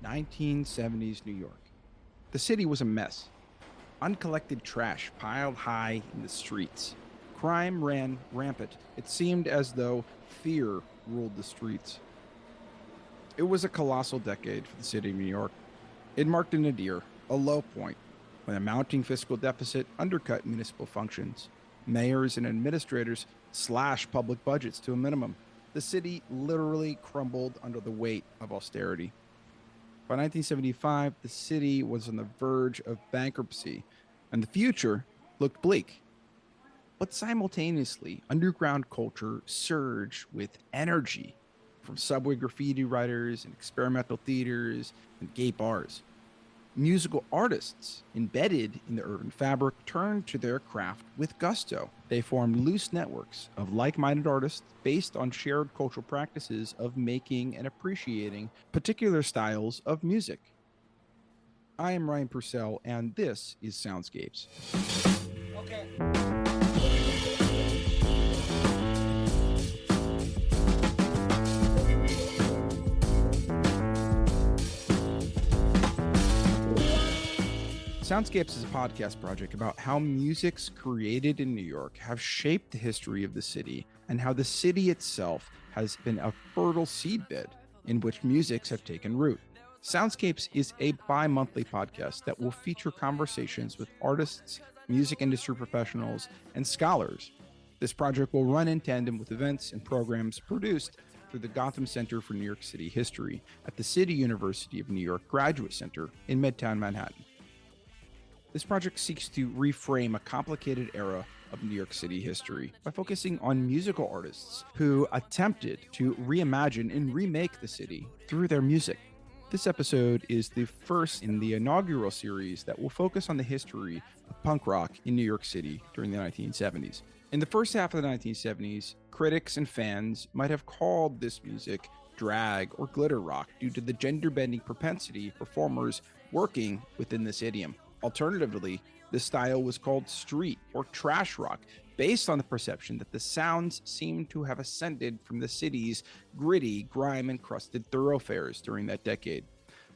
1970s New York. The city was a mess. Uncollected trash piled high in the streets. Crime ran rampant. It seemed as though fear ruled the streets. It was a colossal decade for the city of New York. It marked a nadir, a low point, when a mounting fiscal deficit undercut municipal functions. Mayors and administrators slashed public budgets to a minimum. The city literally crumbled under the weight of austerity. By 1975, the city was on the verge of bankruptcy, and the future looked bleak. But simultaneously, underground culture surged with energy from subway graffiti writers and experimental theaters and gay bars. Musical artists embedded in the urban fabric turned to their craft with gusto. They formed loose networks of like minded artists based on shared cultural practices of making and appreciating particular styles of music. I am Ryan Purcell, and this is Soundscapes. Okay. Soundscapes is a podcast project about how musics created in New York have shaped the history of the city and how the city itself has been a fertile seedbed in which musics have taken root. Soundscapes is a bi-monthly podcast that will feature conversations with artists, music industry professionals, and scholars. This project will run in tandem with events and programs produced through the Gotham Center for New York City History at the City University of New York Graduate Center in Midtown Manhattan. This project seeks to reframe a complicated era of New York City history by focusing on musical artists who attempted to reimagine and remake the city through their music. This episode is the first in the inaugural series that will focus on the history of punk rock in New York City during the 1970s. In the first half of the 1970s, critics and fans might have called this music drag or glitter rock due to the gender-bending propensity of performers working within this idiom. Alternatively, the style was called street or trash rock, based on the perception that the sounds seemed to have ascended from the city's gritty, grime-encrusted thoroughfares during that decade.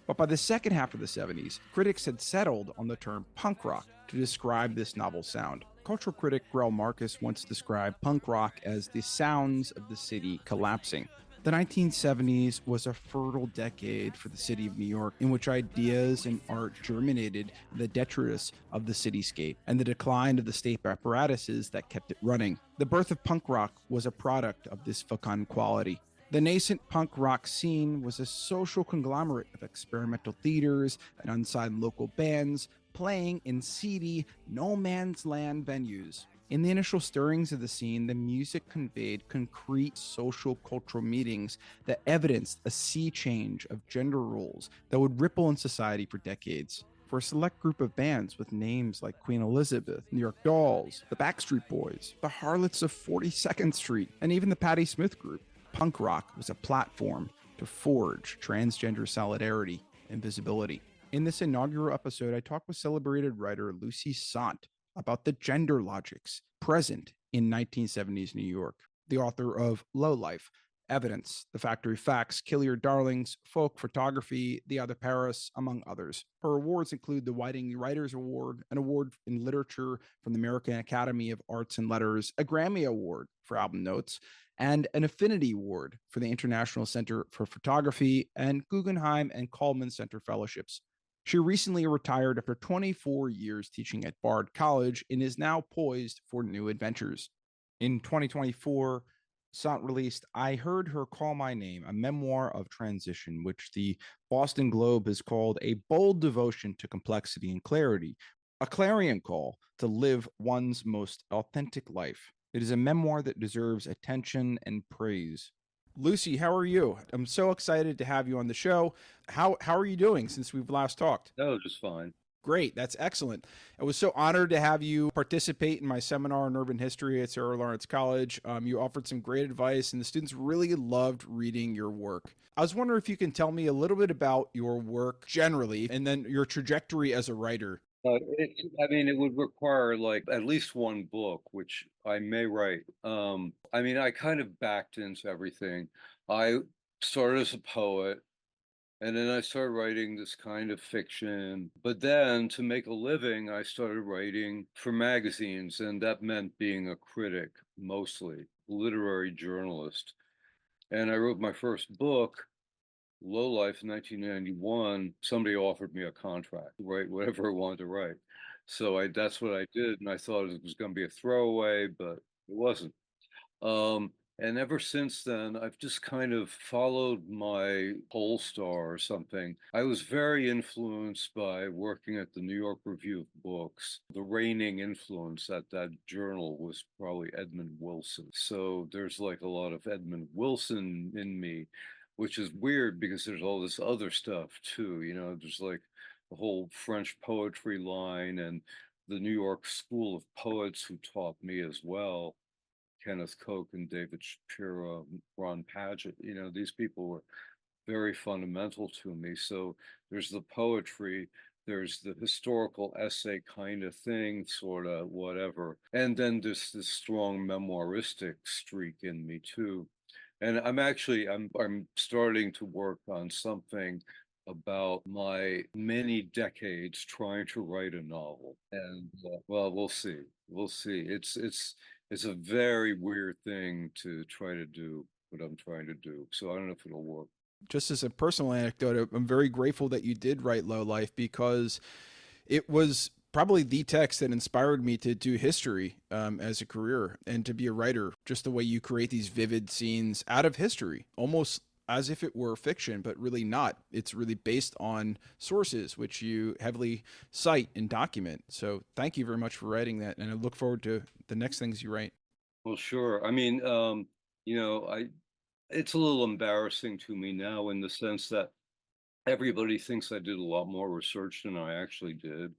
But by the second half of the 70s, critics had settled on the term punk rock to describe this novel sound. Cultural critic Grell Marcus once described punk rock as the sounds of the city collapsing. The 1970s was a fertile decade for the city of New York, in which ideas and art germinated in the detritus of the cityscape and the decline of the state apparatuses that kept it running. The birth of punk rock was a product of this fecund quality. The nascent punk rock scene was a social conglomerate of experimental theaters and unsigned local bands playing in seedy, no man's land venues. In the initial stirrings of the scene, the music conveyed concrete social cultural meanings that evidenced a sea change of gender roles that would ripple in society for decades. For a select group of bands with names like Queen Elizabeth, New York Dolls, the Backstreet Boys, the Harlots of 42nd Street, and even the Patti Smith Group, punk rock was a platform to forge transgender solidarity and visibility. In this inaugural episode, I talked with celebrated writer Lucy Sante about the gender logics present in 1970s New York. The author of Low Life, Evidence, The Factory Facts, Kill Your Darlings, Folk Photography, The Other Paris, among others. Her awards include the Whiting Writers Award, an award in literature from the American Academy of Arts and Letters, a Grammy Award for album notes, and an Affinity Award for the International Center for Photography and Guggenheim and Cullman Center fellowships. She recently retired after 24 years teaching at Bard College and is now poised for new adventures. In 2024, Sante released I Heard Her Call My Name, a memoir of transition, which the Boston Globe has called a bold devotion to complexity and clarity, a clarion call to live one's most authentic life. It is a memoir that deserves attention and praise. Lucy, how are you? I'm so excited to have you on the show. How are you doing since we've last talked? That was just fine. Great. That's excellent. I was so honored to have you participate in my seminar on urban history at Sarah Lawrence College. You offered some great advice, and the students really loved reading your work. I was wondering if you can tell me a little bit about your work generally, and then your trajectory as a writer. It would require like at least one book, which I may write. I kind of backed into everything. I started as a poet, And then I started writing this kind of fiction. But then to make a living, I started writing for magazines, and that meant being a critic, mostly literary journalist. And I wrote my first book, Low Life, in 1991. Somebody offered me a contract to write whatever I wanted to write. So that's what I did. And I thought it was going to be a throwaway, but it wasn't. And ever since then, I've just kind of followed my pole star or something. I was very influenced by working at the New York Review of Books. The reigning influence at that journal was probably Edmund Wilson. So there's like a lot of Edmund Wilson in me, which is weird because there's all this other stuff too. There's like the whole French poetry line and the New York School of Poets who taught me as well. Kenneth Koch and David Shapiro, Ron Padgett. These people were very fundamental to me. So there's the poetry, there's the historical essay kind of thing, sort of whatever. And then there's this strong memoiristic streak in me too. And I'm starting to work on something about my many decades trying to write a novel. And well, we'll see. We'll see. It's a very weird thing to try to do what I'm trying to do. So I don't know if it'll work. Just as a personal anecdote, I'm very grateful that you did write Low Life because it was probably the text that inspired me to do history as a career and to be a writer. Just the way you create these vivid scenes out of history, almost as if it were fiction, but really not. It's really based on sources, which you heavily cite and document. So thank you very much for writing that. And I look forward to the next things you write. Well, sure. I mean, I it's a little embarrassing to me now in the sense that everybody thinks I did a lot more research than I actually did.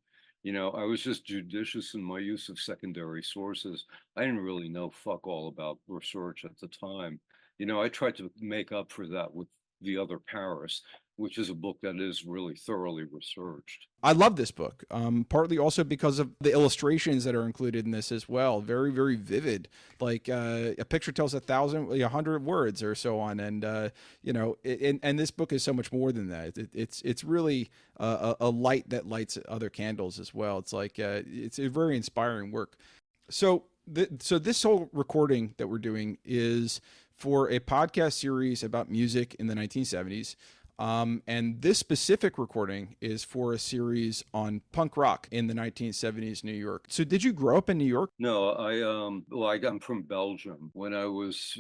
I was just judicious in my use of secondary sources. I didn't really know fuck all about research at the time. I tried to make up for that with The Other Paris, which is a book that is really thoroughly researched. I love this book, partly also because of the illustrations that are included in this as well. Very, very vivid. Like a picture tells 100 words or so on, and and this book is so much more than that. It's really a light that lights other candles as well. It's like it's a very inspiring work. So, so this whole recording that we're doing is for a podcast series about music in the 1970s. And this specific recording is for a series on punk rock in the 1970s New York. So did you grow up in New York? No, I'm from Belgium. When I was,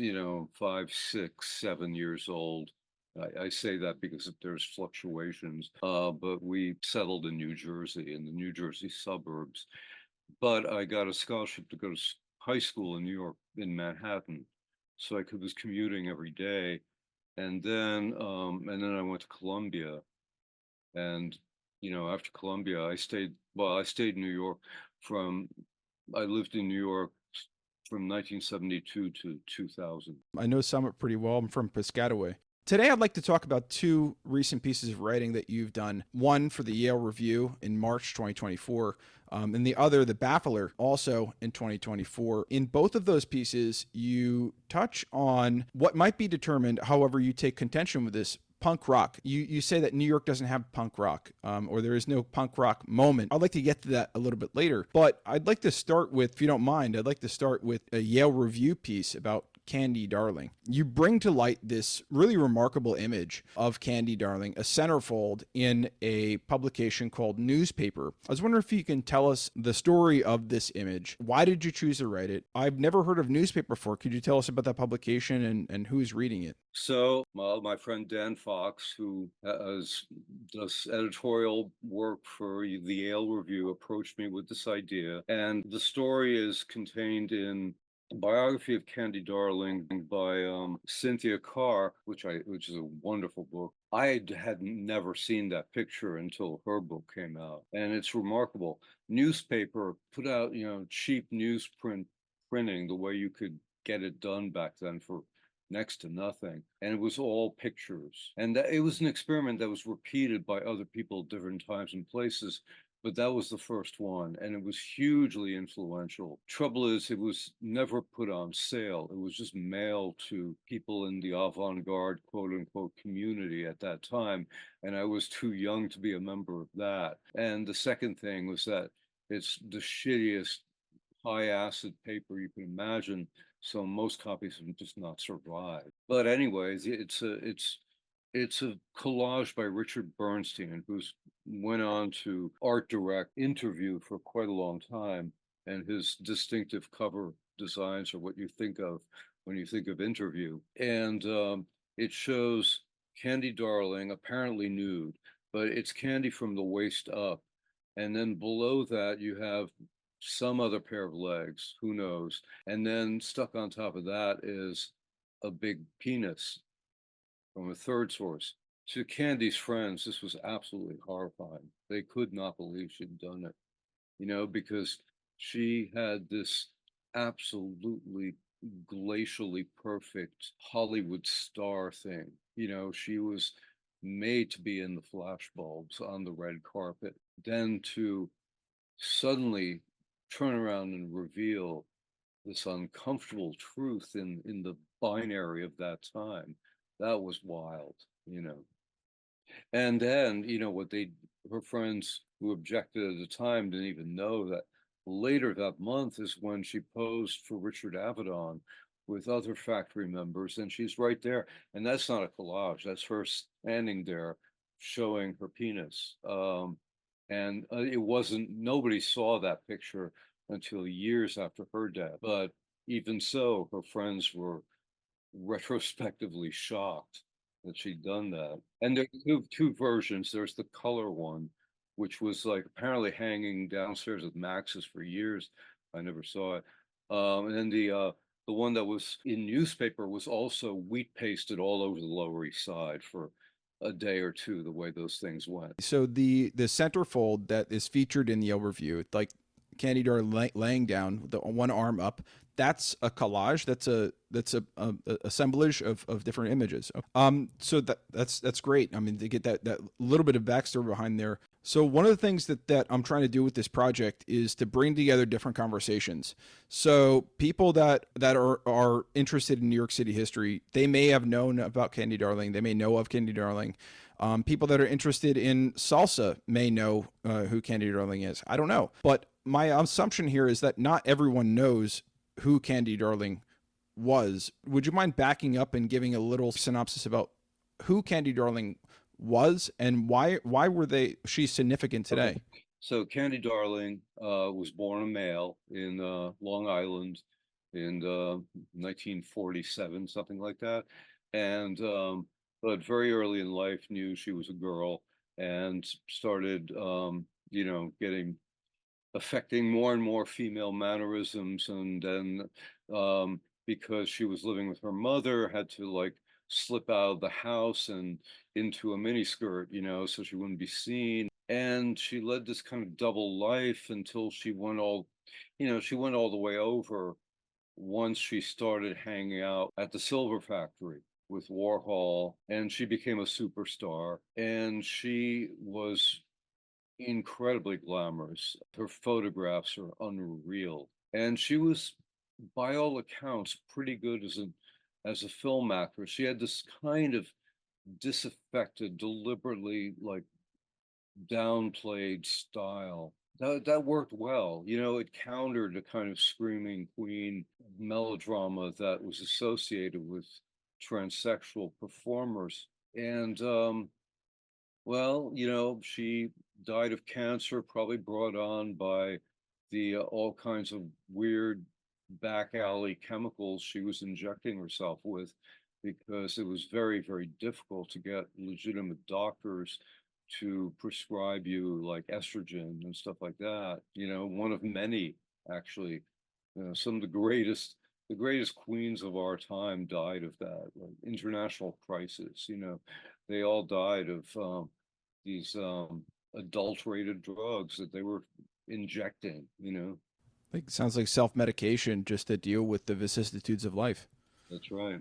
5, 6, 7 years old, I say that because there's fluctuations. But we settled in New Jersey, in the New Jersey suburbs. But I got a scholarship to go to high school in New York, in Manhattan, so was commuting every day. And then I went to Columbia, and after Columbia, I stayed in New York from I lived in New York from 1972 to 2000. I know Summit pretty well. I'm from Piscataway. Today, I'd like to talk about two recent pieces of writing that you've done. One for the Yale Review in March 2024, and the other, The Baffler, also in 2024. In both of those pieces, you touch on what might be determined, however, you take contention with this, punk rock. You say that New York doesn't have punk rock, or there is no punk rock moment. I'd like to get to that a little bit later, but I'd like to start with, if you don't mind, I'd like to start with a Yale Review piece about Candy Darling. You bring to light this really remarkable image of Candy Darling, a centerfold in a publication called Newspaper. I was wondering if you can tell us the story of this image. Why did you choose to write it? I've never heard of Newspaper before. Could you tell us about that publication and who's reading it? So, my friend Dan Fox, who does editorial work for the Yale Review, approached me with this idea, and the story is contained in a biography of Candy Darling by Cynthia Carr, which is a wonderful book. I had never seen that picture until her book came out, and it's remarkable. Newspaper put out, cheap printing, the way you could get it done back then for next to nothing, and it was all pictures. And it was an experiment that was repeated by other people at different times and places, but that was the first one, and it was hugely influential. Trouble is, it was never put on sale. It was just mailed to people in the avant-garde, quote unquote, community at that time, and I was too young to be a member of that. And the second thing was that it's the shittiest high acid paper you can imagine, so most copies have just not survived. But anyways, it's a collage by Richard Bernstein, who's went on to art direct Interview for quite a long time, and his distinctive cover designs are what you think of when you think of Interview. And it shows Candy Darling apparently nude, but it's Candy from the waist up. And then below that, you have some other pair of legs, who knows? And then stuck on top of that is a big penis from a third source. To Candy's friends, this was absolutely horrifying. They could not believe she'd done it, because she had this absolutely glacially perfect Hollywood star thing. She was made to be in the flashbulbs on the red carpet. Then to suddenly turn around and reveal this uncomfortable truth in the binary of that time, that was wild. And then, what her friends who objected at the time didn't even know that later that month is when she posed for Richard Avedon with other factory members, and she's right there. And that's not a collage, that's her standing there showing her penis. And it wasn't, nobody saw that picture until years after her death. But even so, her friends were retrospectively shocked that she'd done that. And there are two versions. There's the color one, which was like apparently hanging downstairs at Max's for years. I never saw it. And then the one that was in newspaper was also wheat pasted all over the Lower East Side for a day or two, the way those things went. So the centerfold that is featured in the overview, like Candy Darling laying down, the one arm up, that's a collage. That's a assemblage of different images. So that's great. I mean, to get that little bit of backstory behind there. So one of the things that I'm trying to do with this project is to bring together different conversations. So people that are interested in New York City history, they may have known about Candy Darling. They may know of Candy Darling. People that are interested in salsa may know who Candy Darling is. I don't know. But my assumption here is that not everyone knows who Candy Darling was. Would you mind backing up and giving a little synopsis about who Candy Darling was and why were she's significant today? Okay. So Candy Darling was born a male in Long Island in 1947, something like that. And but very early in life knew she was a girl and started getting affecting more and more female mannerisms. And then because she was living with her mother, had to like slip out of the house and into a miniskirt, so she wouldn't be seen. And she led this kind of double life until she went all the way over once she started hanging out at the Silver Factory with Warhol, and she became a superstar. And she was incredibly glamorous. Her photographs are unreal. And she was, by all accounts, pretty good as a film actress. She had this kind of disaffected, deliberately like downplayed style. That worked well. It countered the kind of screaming queen melodrama that was associated with transsexual performers. And well, she died of cancer, probably brought on by the all kinds of weird back alley chemicals she was injecting herself with, because it was very, very difficult to get legitimate doctors to prescribe you like estrogen and stuff like that. One of many, actually. Some of the greatest queens of our time died of that, like international crisis. They all died of these adulterated drugs that they were injecting. Like sounds like self-medication just to deal with the vicissitudes of life. That's right.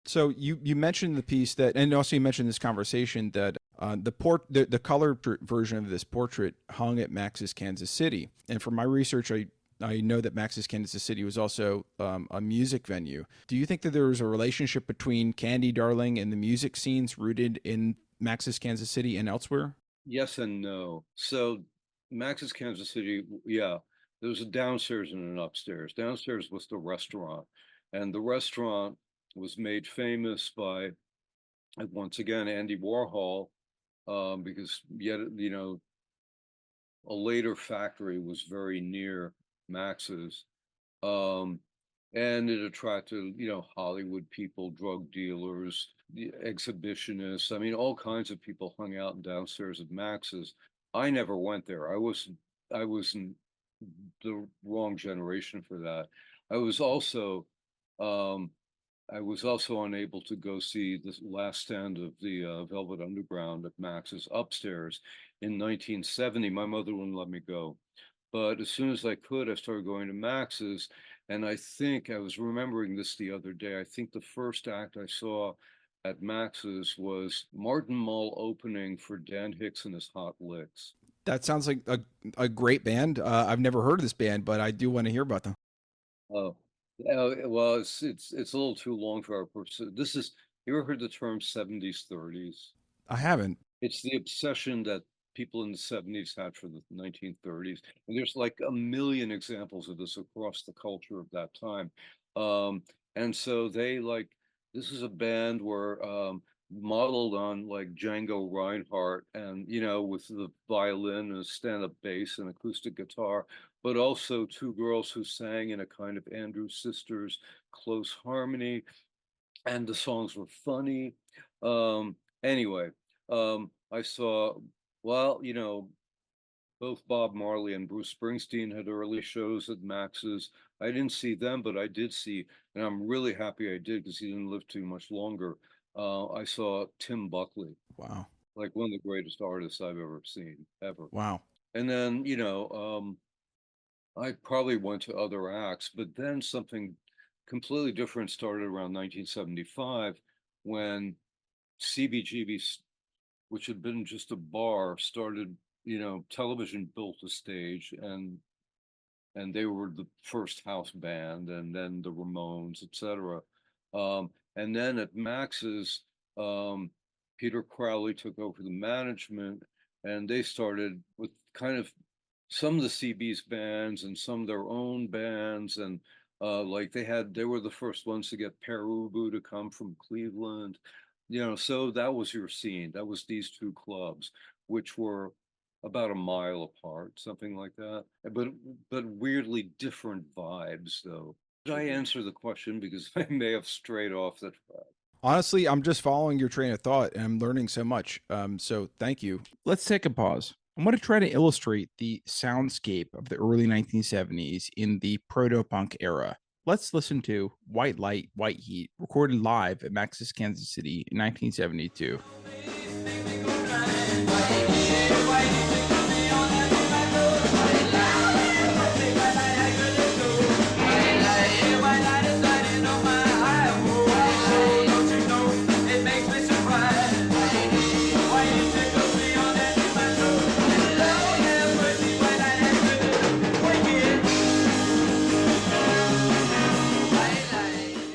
So you mentioned the piece that, and also you mentioned this conversation that the color version of this portrait hung at Max's Kansas City. And from my research, I know that Max's Kansas City was also a music venue. Do you think that there was a relationship between Candy Darling and the music scenes rooted in Max's Kansas City and elsewhere? Yes and no. So Max's Kansas City, yeah, there was a downstairs and an upstairs. Downstairs was the restaurant, and the restaurant was made famous by, once again, Andy Warhol, because yet, a later factory was very near Max's. Um, and it attracted, Hollywood people, drug dealers, the exhibitionists. I mean, all kinds of people hung out downstairs at Max's. I never went there. I was in the wrong generation for that. I was also um, I was also unable to go see the last stand of the Velvet Underground at Max's upstairs in 1970. My mother wouldn't let me go. But as soon as I could, I started going to Max's. And I think I was remembering this the other day. I think the first act I saw at Max's was Martin Mull opening for Dan Hicks and his Hot Licks. That sounds like a great band. I've never heard of this band, but I do want to hear about them. Oh, well, it's a little too long for our purpose. You ever heard the term 70s, 30s? I haven't. It's the obsession that people in the 70s had for the 1930s. And there's like a million examples of this across the culture of that time. And so this is a band where modeled on like Django Reinhardt and, with the violin and stand-up bass and acoustic guitar, but also two girls who sang in a kind of Andrew Sisters close harmony. And the songs were funny. Anyway, I saw, well, both Bob Marley and Bruce Springsteen had early shows at Max's. I didn't see them, but I did see, and I'm really happy I did because he didn't live too much longer. I saw Tim Buckley, Wow. like one of the greatest artists I've ever seen, ever. Wow. And then, I probably went to other acts, but then something completely different started around 1975 when CBGB, which had been just a bar, started, television built a stage, and they were the first house band, and then the Ramones, etc. And then at Max's, Peter Crowley took over the management, and they started with kind of some of the CB's bands and some of their own bands, and like they were the first ones to get Perubu to come from Cleveland, so that was your scene. That was these two clubs, which were about a mile apart, something like that. But weirdly different vibes, though. Did I answer the question? Because I may have strayed off that track. Honestly, I'm just following your train of thought and I'm learning so much. So thank you. Let's take a pause. I'm going to try to illustrate the soundscape of the early 1970s in the proto-punk era. Let's listen to White Light, White Heat, recorded live at Max's Kansas City in 1972.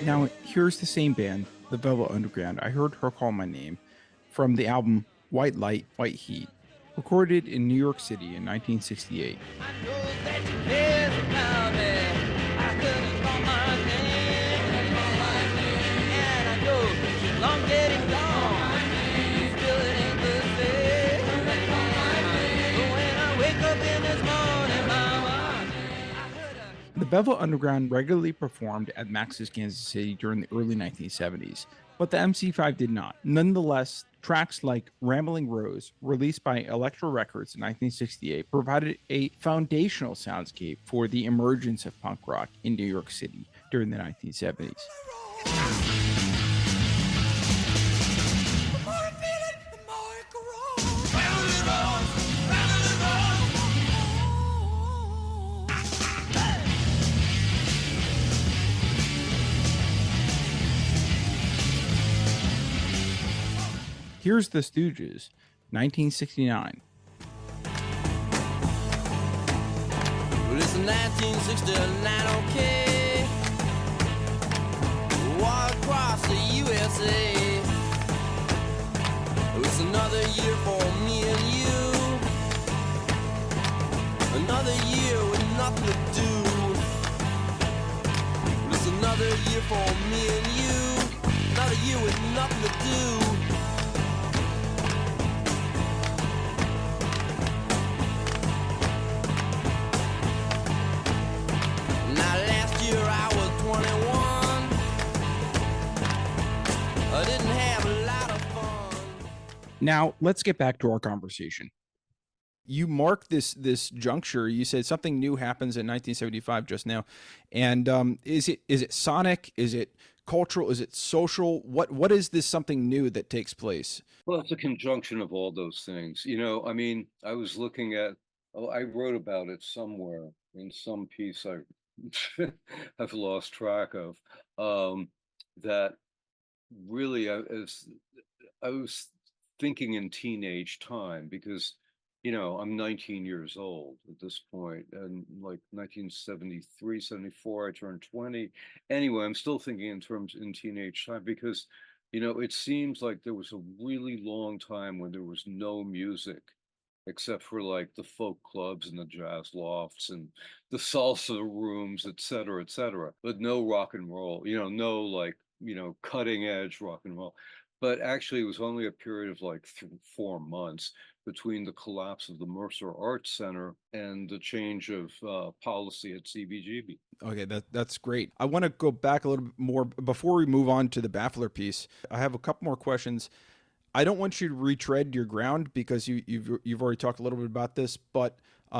Now, here's the same band, the Velvet Underground. I heard her call my name from the album White Light, White Heat, recorded in New York City in 1968. The Velvet Underground regularly performed at Max's Kansas City during the early 1970s, but the MC5 did not. Nonetheless, tracks like Rambling Rose, released by Elektra Records in 1968, provided a foundational soundscape for the emergence of punk rock in New York City during the 1970s. Here's the Stooges, 1969. Well, it's 1969, okay. Walk across the USA. It's another year for me and you. Another year with nothing to do. It's another year for me and you. Another year with nothing to do. Now last year I was 21. I didn't have a lot of fun. Now let's get back to our conversation. You mark this juncture. You said something new happens in 1975 just now, and is it sonic? Is it cultural? Is it social? What is this something new that takes place? Well, it's a conjunction of all those things. I mean, I was looking at, I wrote about it somewhere in some piece I have lost track of, that really I was thinking in teenage time because, I'm 19 years old at this point, and like 1973, 74, I turned 20. Anyway, I'm still thinking in teenage time because, it seems like there was a really long time when there was no music except for like the folk clubs and the jazz lofts and the salsa rooms, et cetera, but no rock and roll, no like, cutting edge rock and roll. But actually, it was only a period of like 4 months between the collapse of the Mercer Arts Center and the change of policy at CBGB. Okay, that's great. I want to go back a little bit more before we move on to the Baffler piece. I have a couple more questions. I don't want you to retread your ground because you've already talked a little bit about this, but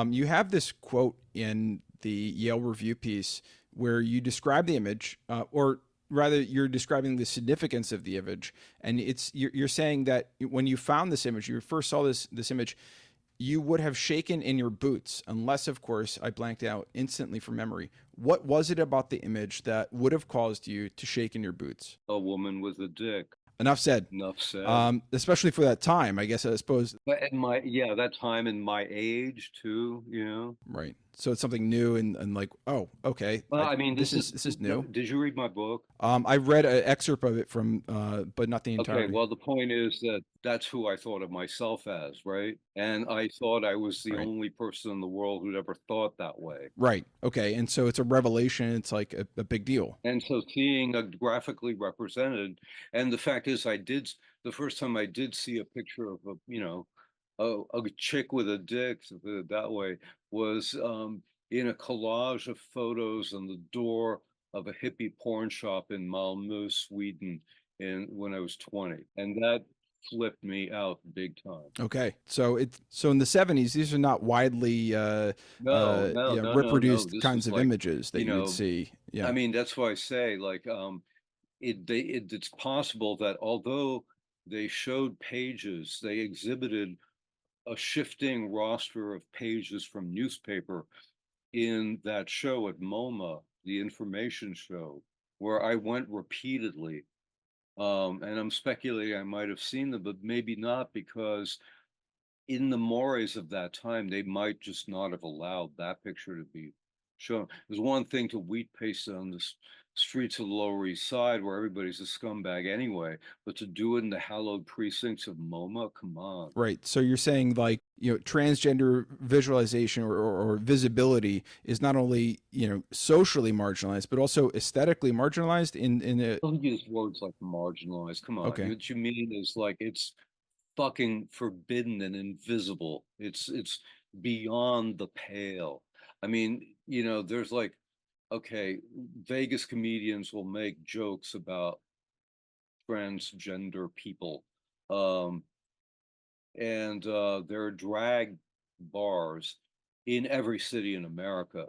you have this quote in the Yale Review piece where you describe the image, or rather, you're describing the significance of the image, and you're saying that when you found this image, you first saw this image, you would have shaken in your boots, unless, of course, I blanked out instantly from memory. What was it about the image that would have caused you to shake in your boots? A woman with a dick. Enough said. Enough said. Especially for that time, I guess. I suppose. But that time and my age too. Right. So it's something new and like, oh, okay. Well, I mean, this is new. Did you read my book? I read an excerpt of it from, but not the entirety. Okay, well, the point is that that's who I thought of myself as, right? And I thought I was the only person in the world who'd ever thought that way. Right. Okay. And so it's a revelation. It's like a big deal. And so seeing a graphically represented, and the fact is, the first time I did see a picture of a chick with a dick, to put it that way, was in a collage of photos on the door of a hippie porn shop in Malmö, Sweden, when I was 20, and that flipped me out big time. Okay, so in the 70s, these are not widely reproduced kinds of images that you would see. Yeah, I mean, that's why I say like it's possible that although they showed pages, they exhibited a shifting roster of pages from newspaper in that show at MoMA, the information show, where I went repeatedly. And I'm speculating I might have seen them, but maybe not, because in the mores of that time, they might just not have allowed that picture to be shown. There's one thing to wheat paste it on the streets of the Lower East Side where everybody's a scumbag anyway, but to do it in the hallowed precincts of MoMA, come on. Right. So you're saying like, transgender visualization or visibility is not only, socially marginalized, but also aesthetically marginalized in a... Don't use words like marginalized. Come on. Okay. What you mean is like it's fucking forbidden and invisible. It's beyond the pale. I mean, there's like, okay, Vegas comedians will make jokes about transgender people. And there are drag bars in every city in America.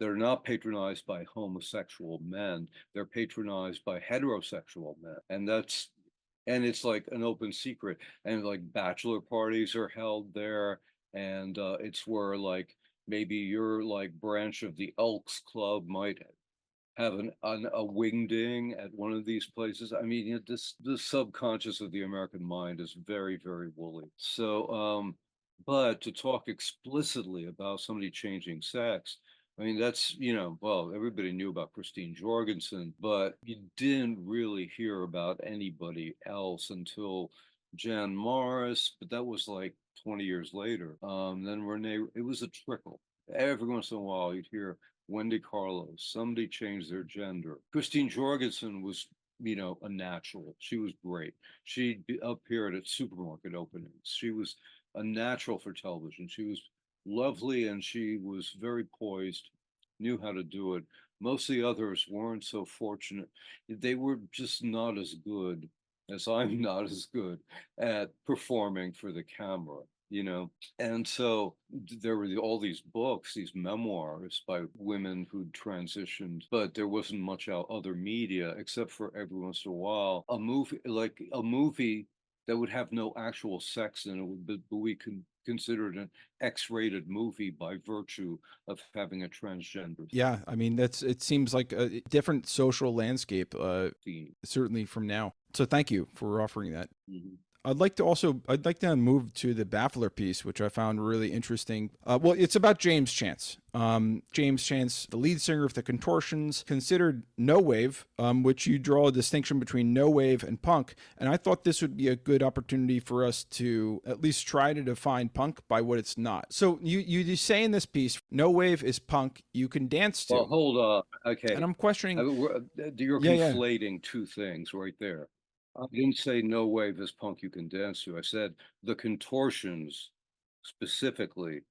They're not patronized by homosexual men. They're patronized by heterosexual men. And it's like an open secret. And like bachelor parties are held there. And it's where like maybe your like branch of the Elks Club might have a wingding at one of these places. I mean, this the subconscious of the American mind is very, very woolly. So, but to talk explicitly about somebody changing sex, I mean, that's, well, everybody knew about Christine Jorgensen, but you didn't really hear about anybody else until Jan Morris, but that was like 20 years later. Then Renee, it was a trickle. Every once in a while, you'd hear Wendy Carlos, somebody changed their gender. Christine Jorgensen was, a natural. She was great. She'd be appeared at supermarket openings. She was a natural for television. She was lovely and she was very poised, knew how to do it. Most of the others weren't so fortunate. They were just not as good as I'm not as good at performing for the camera. And so there were all these books, these memoirs by women who'd transitioned, but there wasn't much other media except for every once in a while a movie that would have no actual sex in it, but we can consider it an X-rated movie by virtue of having a transgender. Yeah, I mean it seems like a different social landscape, theme. certainly from now. So thank you for offering that. Mhm. I'd like to move to the Baffler piece, which I found really interesting. Well, it's about James Chance. James Chance, the lead singer of the Contortions, considered no wave, which you draw a distinction between no wave and punk. And I thought this would be a good opportunity for us to at least try to define punk by what it's not. So you say in this piece, no wave is punk you can dance to. Well, hold on. Okay. And I'm questioning. You're conflating two things right there. I didn't say no wave is punk you can dance to. I said the Contortions specifically,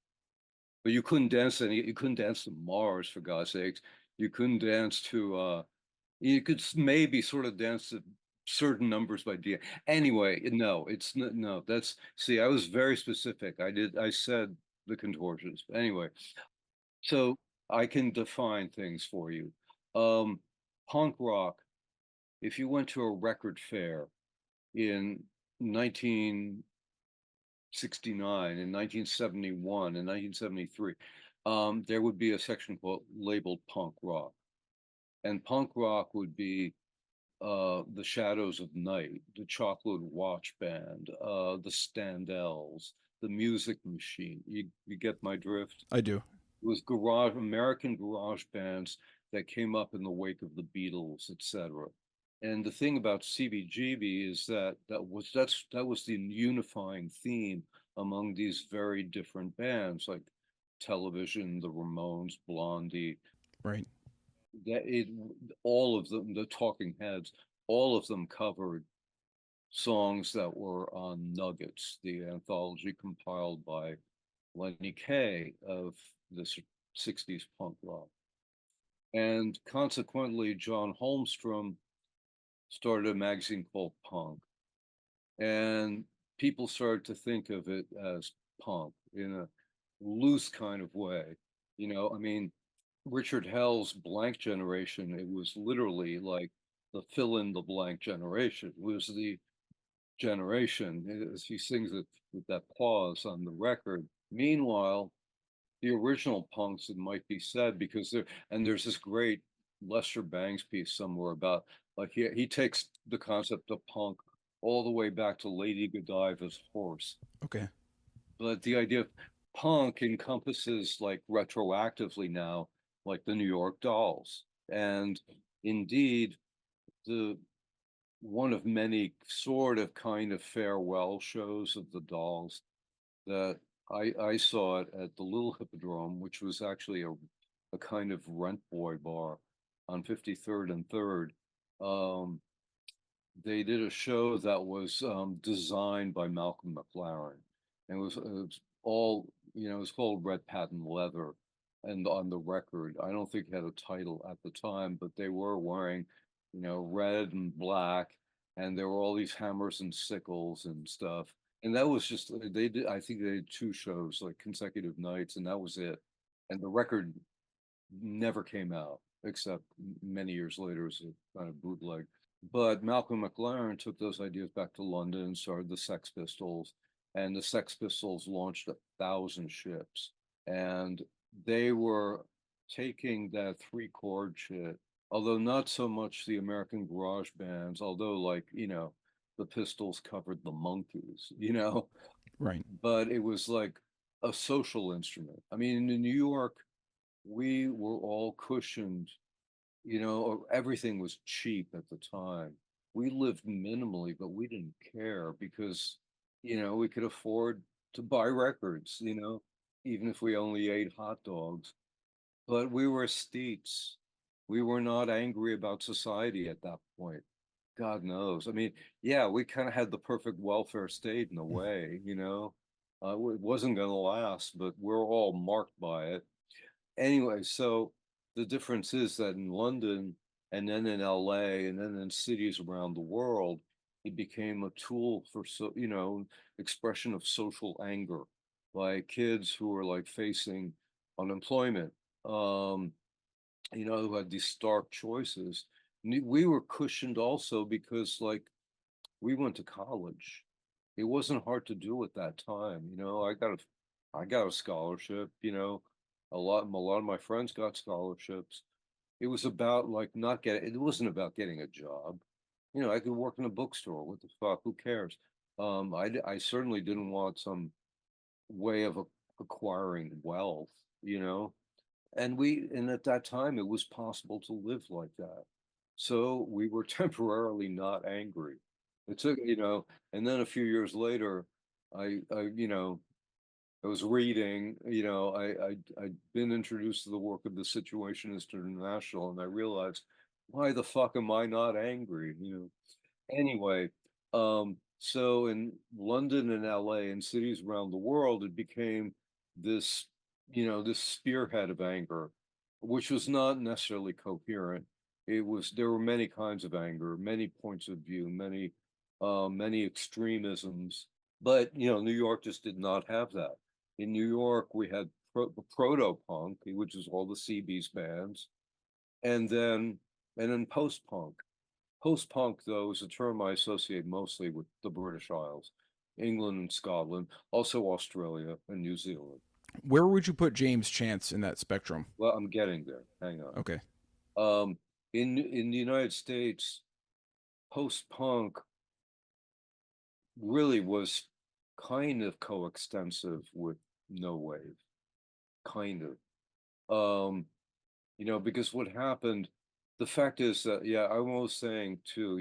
but you couldn't dance to Mars, for God's sakes. You couldn't dance to you could maybe sort of dance to certain numbers by D. Anyway, no, it's no, that's see, I was very specific. I said the Contortions. Anyway, so I can define things for you. Punk rock, if you went to a record fair in 1969, in 1971, in 1973, there would be a section labeled punk rock. And punk rock would be the Shadows of Night, the Chocolate Watch Band, the Standells, the Music Machine. You get my drift? I do. It was American garage bands that came up in the wake of the Beatles, etc. And the thing about CBGB is that was the unifying theme among these very different bands like Television, the Ramones, Blondie. Right. All of them, the Talking Heads, all of them covered songs that were on Nuggets, the anthology compiled by Lenny Kaye of the 60s punk rock. And consequently, John Holmstrom started a magazine called Punk. And people started to think of it as punk in a loose kind of way. I mean, Richard Hell's Blank Generation, it was literally like the fill in the blank generation. It was the generation, as he sings it with that pause on the record. Meanwhile, the original punks, it might be said, because there's this great Lester Bangs piece somewhere about like he takes the concept of punk all the way back to Lady Godiva's Horse. Okay. But the idea of punk encompasses like retroactively now, like the New York Dolls. And indeed, the one of many sort of kind of farewell shows of the Dolls that I saw it at the Little Hippodrome, which was actually a kind of rent boy bar on 53rd and 3rd. They did a show that was designed by Malcolm McLaren. And it was all, it was called Red Patent Leather. And on the record, I don't think it had a title at the time, but they were wearing, red and black. And there were all these hammers and sickles and stuff. And that was just, I think they did 2 shows, like consecutive nights, and that was it. And the record never came out, except many years later as a kind of bootleg. But Malcolm McLaren took those ideas back to London and started the Sex Pistols. And the Sex Pistols launched 1,000 ships. And they were taking that 3-chord shit although not so much the American garage bands, although like, the Pistols covered the Monkees, Right. but it was like a social instrument. I mean, in New York, we were all cushioned, everything was cheap at the time. We lived minimally, but we didn't care because, we could afford to buy records, even if we only ate hot dogs. But we were aesthetes. We were not angry about society at that point. God knows. I mean, yeah, we kind of had the perfect welfare state in a way, it wasn't going to last, but we're all marked by it. Anyway, so the difference is that in London and then in LA and then in cities around the world, it became a tool for expression of social anger by kids who were like facing unemployment, um, who had these stark choices. We were cushioned also because like we went to college. It wasn't hard to do at that time. I got a scholarship, a lot of my friends got scholarships. It was about like not getting, it wasn't about getting a job. I could work in a bookstore. What the fuck? Who cares? I certainly didn't want some way of acquiring wealth, you know? And at that time it was possible to live like that. So we were temporarily not angry. It took, and then a few years later, I was reading, I'd been introduced to the work of the Situationist International, and I realized, why the fuck am I not angry? Anyway, so in London and LA and cities around the world, it became this, this spearhead of anger, which was not necessarily coherent. There were many kinds of anger, many points of view, many extremisms, but New York just did not have that. In New York, we had proto-punk, which is all the CB's bands, and then post-punk. Post-punk, though, is a term I associate mostly with the British Isles, England and Scotland, also Australia and New Zealand. Where would you put James Chance in that spectrum? Well, I'm getting there. Hang on. Okay. Um, in the United States, post-punk really was kind of coextensive with no wave, kind of. Because what happened, the fact is that, yeah, I was saying too,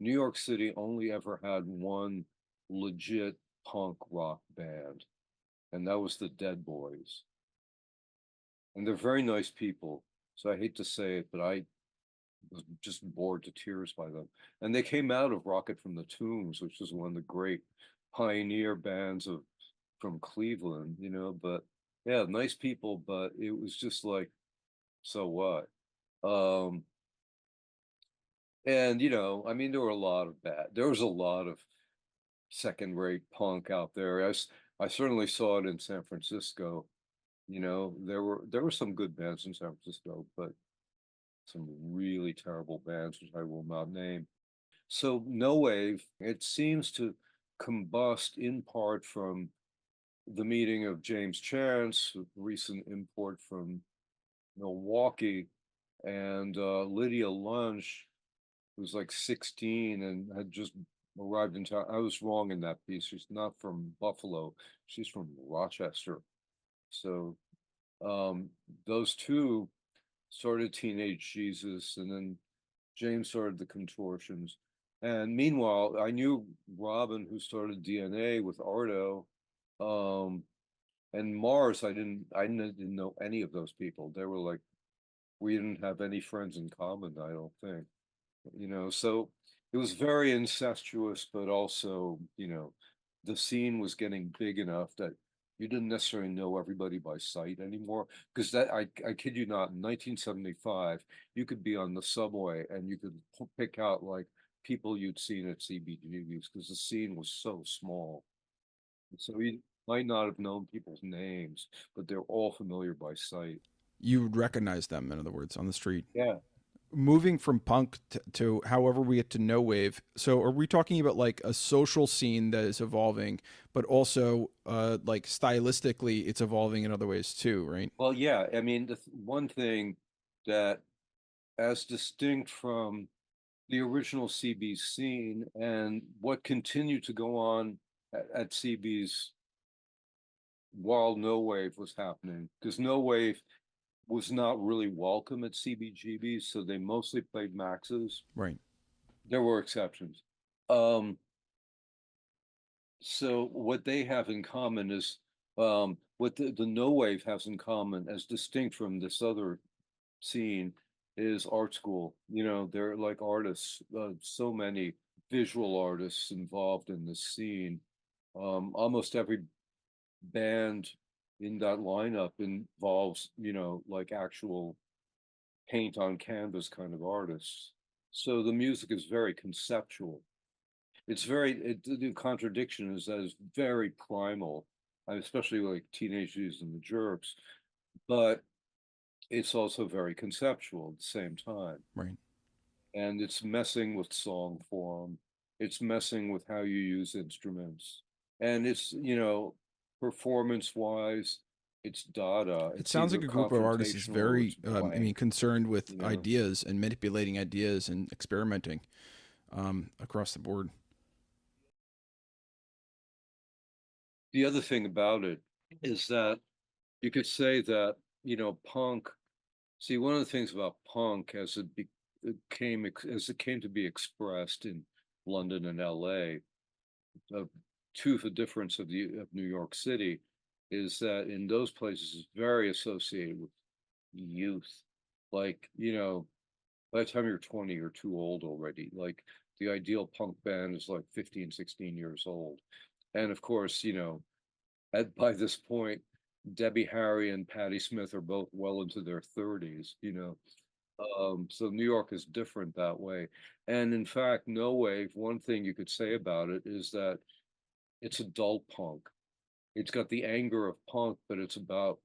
New York City only ever had one legit punk rock band, and that was the Dead Boys. And they're very nice people, so I hate to say it, but I was just bored to tears by them. And they came out of Rocket from the Tombs, which was one of the great pioneer bands from Cleveland, but yeah, nice people, but it was just like, so what? Um, and I mean, there was a lot of second-rate punk out there. I certainly saw it in San Francisco. There were some good bands in San Francisco, but some really terrible bands, which I will not name. So no wave, it seems to combust in part from the meeting of James Chance, a recent import from Milwaukee, and Lydia Lunch, who's like 16 and had just arrived in town. I was wrong in that piece. She's not from Buffalo. She's from Rochester. So those two started Teenage Jesus, and then James started the Contortions. And meanwhile, I knew Robin, who started DNA with Ardo, and Mars. I didn't know any of those people. They were like, we didn't have any friends in common, I don't think. So it was very incestuous, but also, the scene was getting big enough that you didn't necessarily know everybody by sight anymore. Because I kid you not, in 1975, you could be on the subway and you could pick out like people you'd seen at CBGBs because the scene was so small. So you might not have known people's names, but they're all familiar by sight. You would recognize them, in other words, on the street. Yeah. Moving from punk to however we get to no wave. So are we talking about like a social scene that is evolving, but also like stylistically it's evolving in other ways too, right? Well, yeah. I mean, one thing that as distinct from the original CB scene and what continued to go on at CB's while No Wave was happening, because No Wave was not really welcome at CBGB's, so they mostly played Max's. Right. There were exceptions. Um, so what they have in common is what the No Wave has in common, as distinct from this other scene, is art school. You know, they're like artists, so many visual artists involved in this scene. Almost every band in that lineup involves, you know, like actual paint on canvas kind of artists. So the music is very conceptual. It's the contradiction is that it's very primal, especially like Teenage Years and the Jerks, but it's also very conceptual at the same time. Right. And it's messing with song form. It's messing with how you use instruments. And it's, you know, performance wise, it's Dada. It It's sounds either like a group of artists is confrontational or very, it's blank, concerned with you know. ideas and manipulating ideas and experimenting across the board. The other thing about it is that you could say that, you know, punk, see, one of the things about punk as as it came to be expressed in London and LA, to the difference of New York City, is that in those places it's very associated with youth. Like, you know, by the time you're 20, you're too old already. Like the ideal punk band is like 15, 16 years old. And of course, you know, by this point, Debbie Harry and Patti Smith are both well into their 30s, you know. So New York is different that way. And in fact, No Wave, one thing you could say about it is that it's adult punk. It's got the anger of punk, but it's about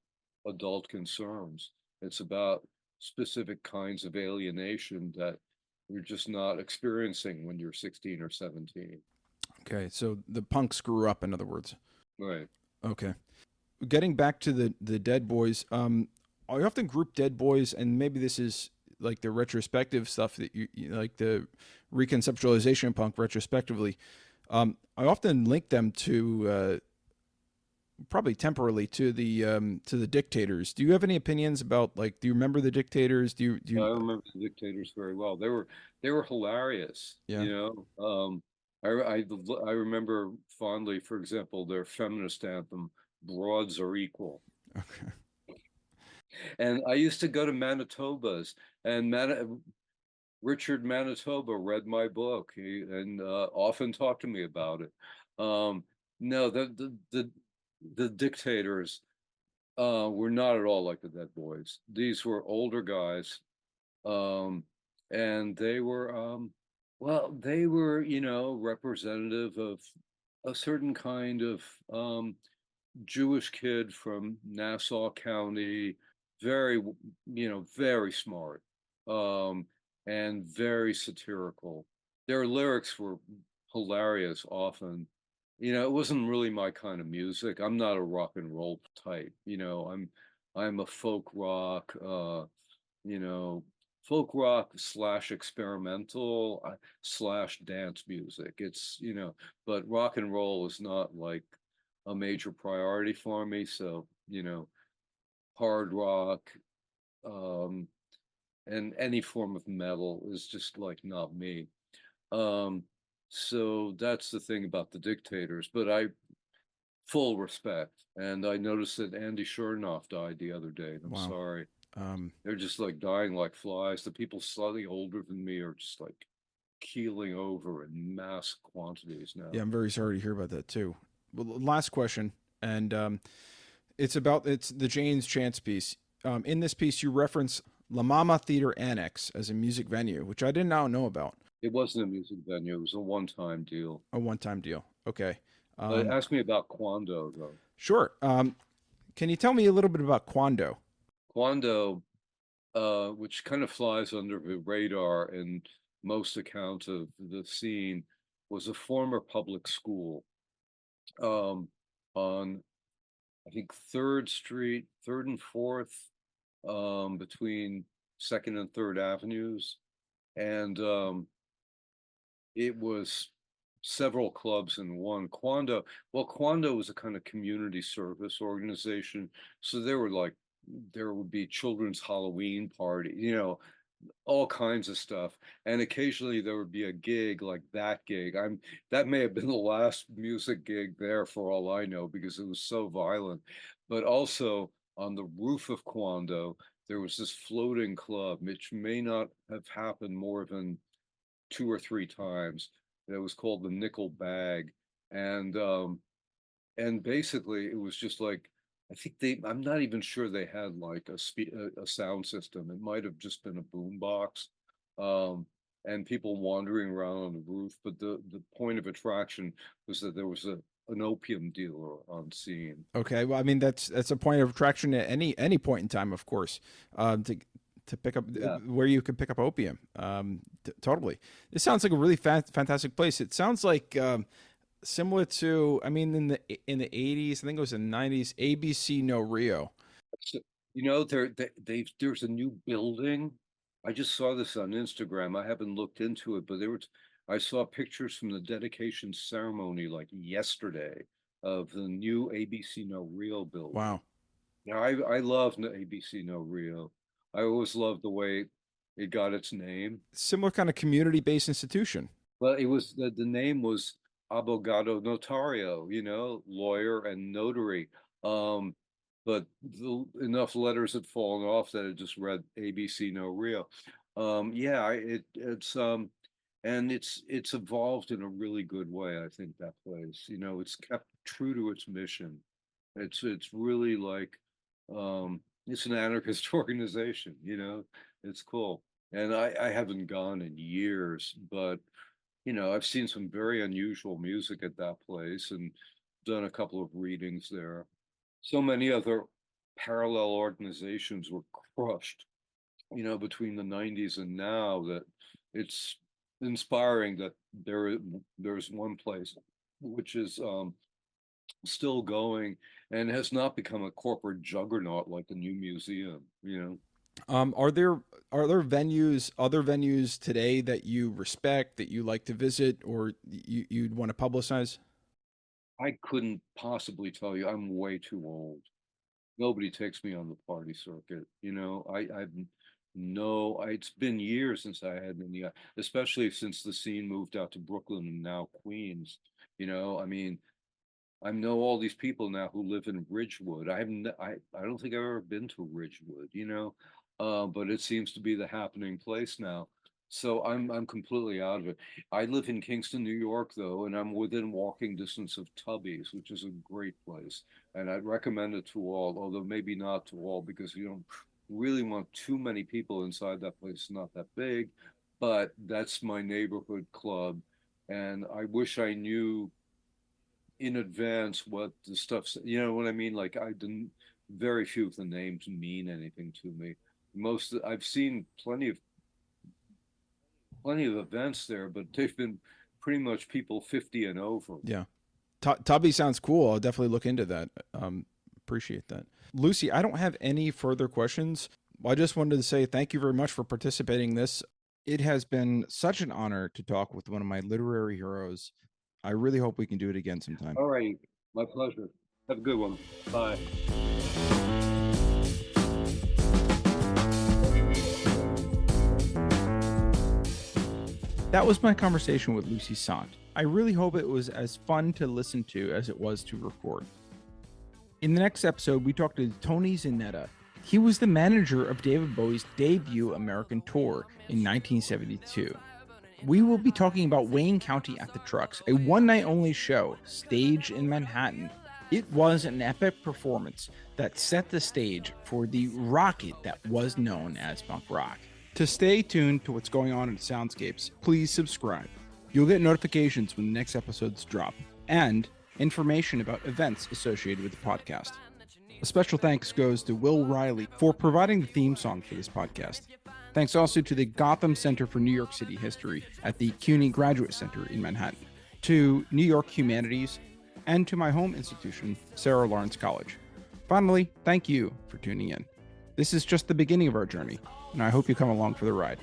adult concerns. It's about specific kinds of alienation that you're just not experiencing when you're 16 or 17. Okay, so the punks grew up, in other words. Right. Okay. Getting back to the Dead Boys, I often group Dead Boys, and maybe this is like the retrospective stuff that you like the reconceptualization of punk retrospectively. I often link them to probably temporarily to the Dictators. Do you have any opinions about, like, do you remember the Dictators? Do you I remember the Dictators very well. They were hilarious, Yeah. you know. I remember fondly, for example, their feminist anthem, "Broads Are Equal." Okay. And I used to go to Manitoba's, and Richard Manitoba read my book and often talked to me about it. No, the Dictators were not at all like the Dead Boys. These were older guys, um, and they were well, they were, you know, representative of a certain kind of Jewish kid from Nassau County, very, you know, very smart, um, and very satirical. Their lyrics were hilarious often. You know, it wasn't really my kind of music. I'm not a rock and roll type, you know, I'm a folk rock, you know, folk rock slash experimental slash dance music. It's, you know, but rock and roll is not like a major priority for me. So, you know, hard rock, um, and any form of metal is just like not me. Um, so that's the thing about the Dictators, but I full respect. And I noticed that Andy Chernoff died the other day, and I'm Wow. sorry. They're just like dying like flies. The people slightly older than me are just like keeling over in mass quantities now. Yeah, I'm very sorry to hear about that too. Well, last question, and it's the Jane's Chance piece. In this piece, you reference La Mama Theater Annex as a music venue, which I did not know about. It wasn't a music venue. It was a one-time deal. A one-time deal. Okay. Ask me about Quando, though. Sure. Can you tell me a little bit about Quando? Quando, which kind of flies under the radar in most accounts of the scene, was a former public school on, I think, 3rd Street, 3rd and 4th, between Second and Third Avenues, and it was several clubs in one. Quando was a kind of community service organization, so there would be children's Halloween party, all kinds of stuff. And occasionally there would be a gig like that gig. That may have been the last music gig there for all I know, because it was so violent. But also on the roof of Quando, there was this floating club, which may not have happened more than 2 or 3 times. It was called the Nickel Bag. And basically it was just like, I'm not even sure they had like a sound system. It might have just been a boombox, and people wandering around on the roof. But the point of attraction was that there was an opium dealer on scene. Okay, well, I mean that's a point of attraction at any point in time, of course, to pick up where you can pick up opium. Totally, this sounds like a really fantastic place. It sounds like similar to, I mean, in the 80s, I think it was in the 90s, ABC No Rio. So, there's a new building. I just saw this on Instagram. I haven't looked into it, but I saw pictures from the dedication ceremony like yesterday of the new ABC No Rio building. Wow. Yeah, I love ABC No Rio. I always loved the way it got its name. Similar kind of community-based institution. Well, it was the name was Abogado Notario, lawyer and notary. But enough letters had fallen off that it just read ABC No Rio. Yeah, it's evolved in a really good way. I think that place, it's kept true to its mission. It's really like, it's an anarchist organization, it's cool. And I haven't gone in years, but I've seen some very unusual music at that place and done a couple of readings there. So many other parallel organizations were crushed, between the 90s and now, that it's inspiring that there's one place which is still going and has not become a corporate juggernaut like the new museum, Are there other venues today that you respect, that you like to visit, or you'd want to publicize? I couldn't possibly tell you. I'm way too old. Nobody takes me on the party circuit. It's been years since I had any, especially since the scene moved out to Brooklyn and now Queens. I mean, I know all these people now who live in Ridgewood. I don't think I've ever been to Ridgewood, but it seems to be the happening place now. So I'm completely out of it. I live in Kingston, New York, though, and I'm within walking distance of Tubby's, which is a great place. And I'd recommend it to all, although maybe not to all, because you don't really want too many people inside that place. It's not that big, but that's my neighborhood club. And I wish I knew in advance what the stuff's, what I mean? Like very few of the names mean anything to me. I've seen plenty of events there, but they've been pretty much people 50 and over. Yeah. Tubby sounds cool. I'll definitely look into that. Appreciate that. Lucy, I don't have any further questions. I just wanted to say thank you very much for participating in this. It has been such an honor to talk with one of my literary heroes. I really hope we can do it again sometime. All right. My pleasure. Have a good one. Bye. That was my conversation with Lucy Sante. I really hope it was as fun to listen to as it was to record. In the next episode, we talked to Tony Zanetta. He was the manager of David Bowie's debut American tour in 1972. We will be talking about Wayne County at the Trucks, a one-night-only show staged in Manhattan. It was an epic performance that set the stage for the rocket that was known as punk rock. To stay tuned to what's going on at Soundscapes, please subscribe. You'll get notifications when the next episodes drop, and information about events associated with the podcast. A special thanks goes to Will Riley for providing the theme song for this podcast. Thanks also to the Gotham Center for New York City History at the CUNY Graduate Center in Manhattan, to New York Humanities, and to my home institution, Sarah Lawrence College. Finally, thank you for tuning in. This is just the beginning of our journey, and I hope you come along for the ride.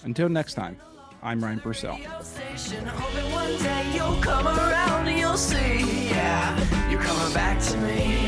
Until next time, I'm Ryan Purcell. Hoping one day you'll come around and you'll see, yeah, you're coming back to me.